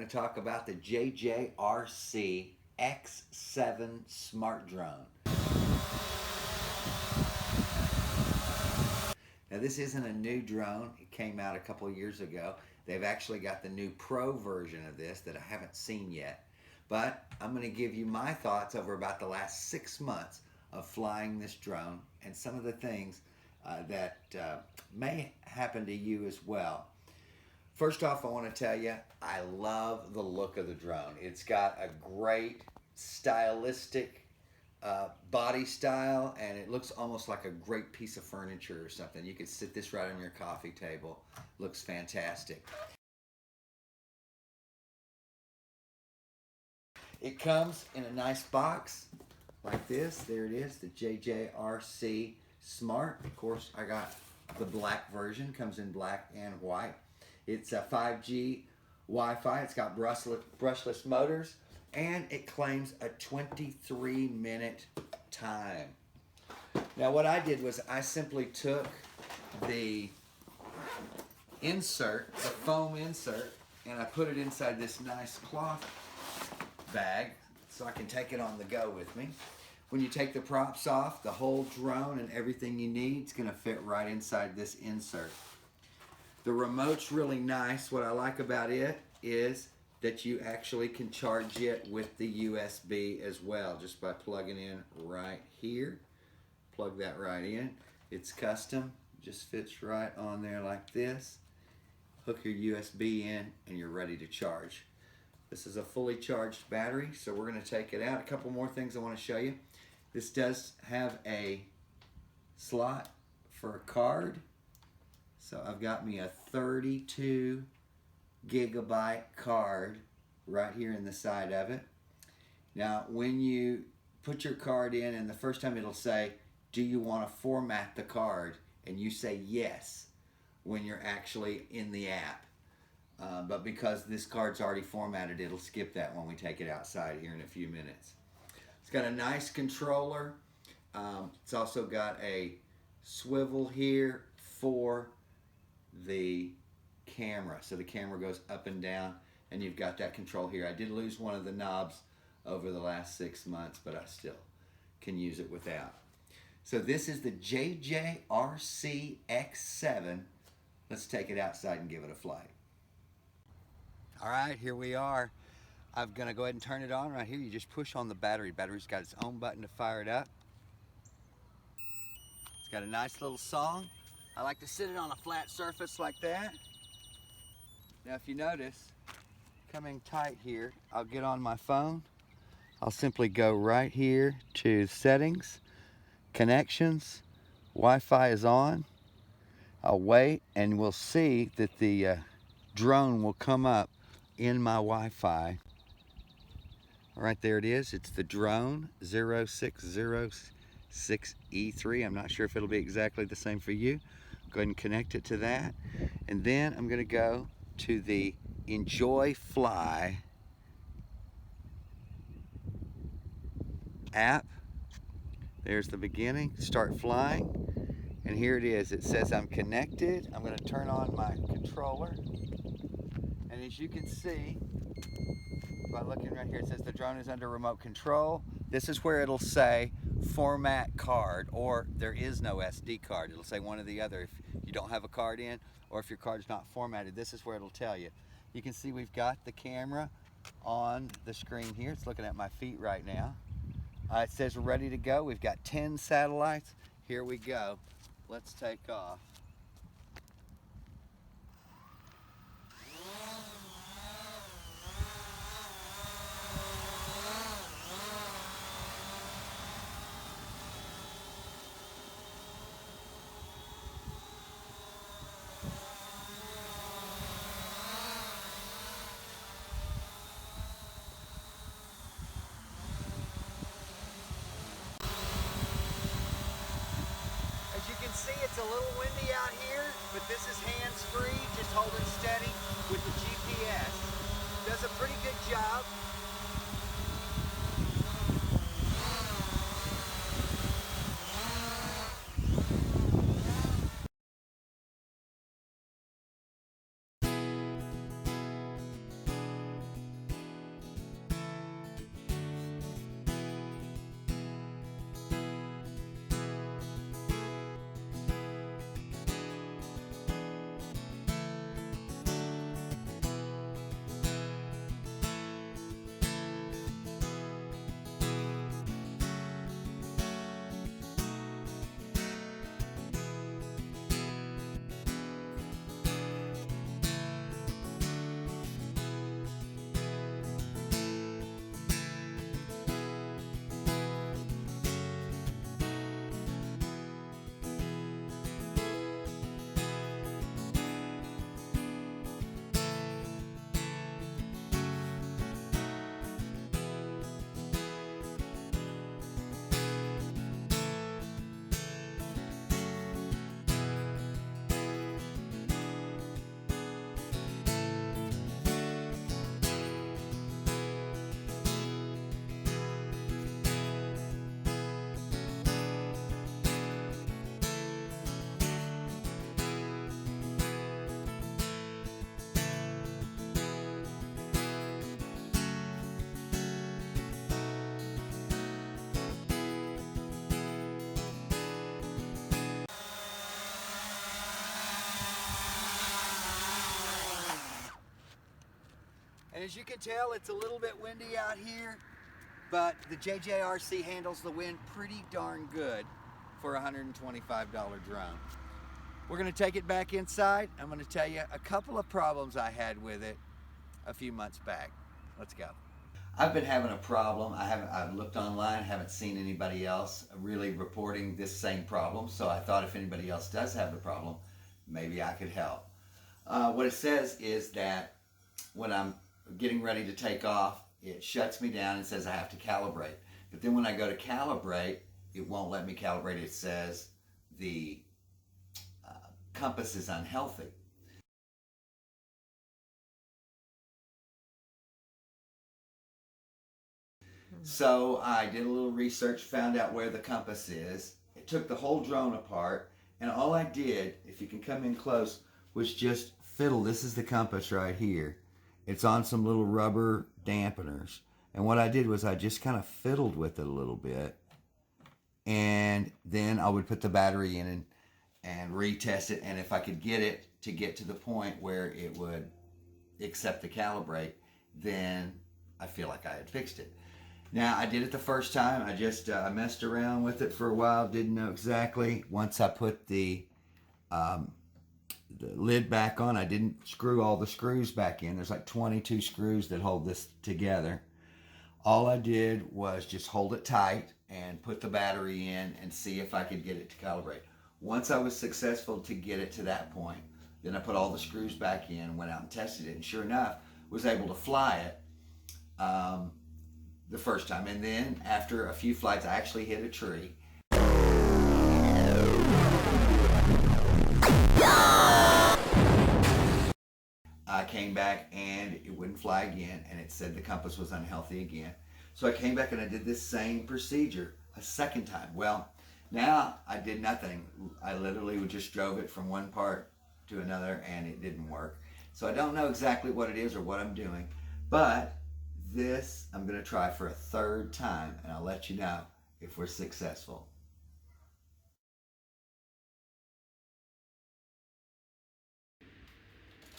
going to talk about the JJRC X7 SMART drone. Now this isn't a new drone. It came out a couple of years ago. They've actually got the new Pro version of this that I haven't seen yet. But I'm going to give you my thoughts over about the last 6 months of flying this drone and some of the things that may happen to you as well. First off, I want to tell you, I love the look of the drone. It's got a great stylistic body style, and it looks almost like a great piece of furniture or something. You could sit this right on your coffee table. Looks fantastic. It comes in a nice box like this. There it is, the JJRC SMART. Of course, I got the black version. Comes in black and white. It's a 5G Wi-Fi. It's got brushless motors, and it claims a 23-minute time. Now what I did was I simply took the insert, the foam insert, and I put it inside this nice cloth bag so I can take it on the go with me. When you take the props off, the whole drone and everything you need is going to fit right inside this insert. The remote's really nice. What I like about it is that you actually can charge it with the USB as well, just by plugging in right here. Plug that right in. It's custom, just fits right on there like this. Hook your USB in and you're ready to charge. This is a fully charged battery, so we're going to take it out. A couple more things I want to show you. This does have a slot for a card. So I've got me a 32 gigabyte card right here in the side of it. Now when you put your card in, and the first time it'll say, do you want to format the card? And you say yes when you're actually in the app. But because this card's already formatted, it'll skip that when we take it outside here in a few minutes. It's got a nice controller. It's also got a swivel here for the camera, so the camera goes up and down, and you've got that control here. I did lose one of the knobs over the last 6 months, but I still can use it without. So this is the JJRC X7. Let's take it outside and give it a flight. All right, here we are. I'm gonna go ahead and turn it on right here. You just push on the battery. Battery's got its own button to fire it up. It's got a nice little song. I like to sit it on a flat surface like that. Now if you notice, coming tight here, I'll get on my phone. I'll simply go right here to settings, connections, Wi-Fi is on. I'll wait and we'll see that the drone will come up in my Wi-Fi. Right there it is. It's the drone 0606E3. I'm not sure if it'll be exactly the same for you. Go ahead and connect it to that. And then I'm going to go to the Enjoy Fly app. There's the beginning. Start flying. And here it is. It says I'm connected. I'm going to turn on my controller. And as you can see, by looking right here, it says the drone is under remote control. This is where it'll say format card, or there is no SD card. It'll say one or the other. If you don't have a card in, or if your card's not formatted, this is where it'll tell you. You can see we've got the camera on the screen here. It's looking at my feet right now. It says we're ready to go. We've got 10 satellites. Here we go. Let's take off. As you can see, it's a little windy out here, but this is hands-free, just holding steady with the GPS. Does a pretty good job. And as you can tell, it's a little bit windy out here, but the JJRC handles the wind pretty darn good for a $125 drone. We're going to take it back inside. I'm going to tell you a couple of problems I had with it a few months back. Let's go. I've been having a problem. I've looked online, haven't seen anybody else really reporting this same problem, so I thought if anybody else does have the problem, maybe I could help. What it says is that when I'm getting ready to take off, it shuts me down and says I have to calibrate. But then when I go to calibrate, it won't let me calibrate. It says the compass is unhealthy. So I did a little research, found out where the compass is. It took the whole drone apart, and all I did, if you can come in close, was just fiddle. This is the compass right here. It's on some little rubber dampeners. And what I did was I just kind of fiddled with it a little bit. And then I would put the battery in and retest it. And if I could get it to get to the point where it would accept the calibrate, then I feel like I had fixed it. Now, I did it the first time. I just I messed around with it for a while, didn't know exactly. Once I put the lid back on, I didn't screw all the screws back in. There's like 22 screws that hold this together. All I did was just hold it tight and put the battery in and see if I could get it to calibrate. Once I was successful to get it to that point, then I put all the screws back in and went out and tested it. And sure enough, was able to fly it the first time. And then after a few flights, I actually hit a tree. I came back and it wouldn't fly again, and it said the compass was unhealthy again. So I came back and I did this same procedure a second time. Well, now I did nothing. I literally just drove it from one part to another and it didn't work. So I don't know exactly what it is or what I'm doing, but this I'm going to try for a third time, and I'll let you know if we're successful.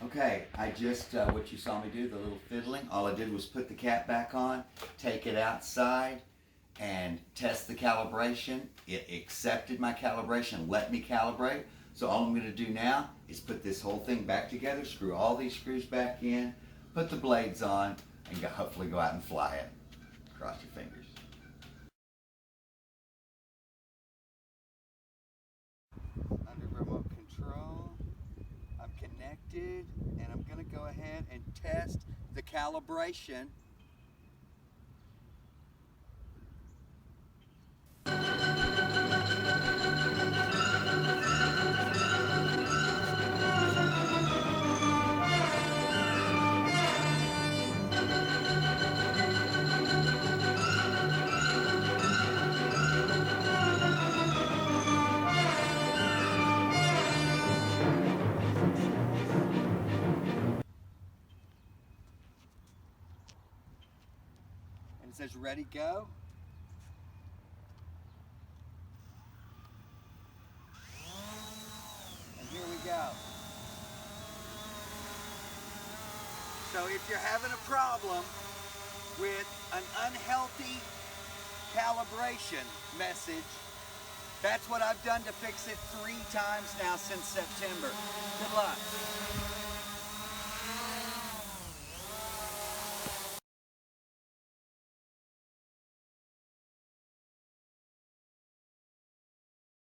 Okay, I just, what you saw me do, the little fiddling, all I did was put the cap back on, take it outside, and test the calibration. It accepted my calibration, let me calibrate. So all I'm going to do now is put this whole thing back together, screw all these screws back in, put the blades on, and hopefully go out and fly it. Cross your fingers. Under remote control, I'm connected, and I'm going to go ahead and test the calibration. It says ready, go. And here we go. So if you're having a problem with an unhealthy calibration message, that's what I've done to fix it 3 times now since September. Good luck.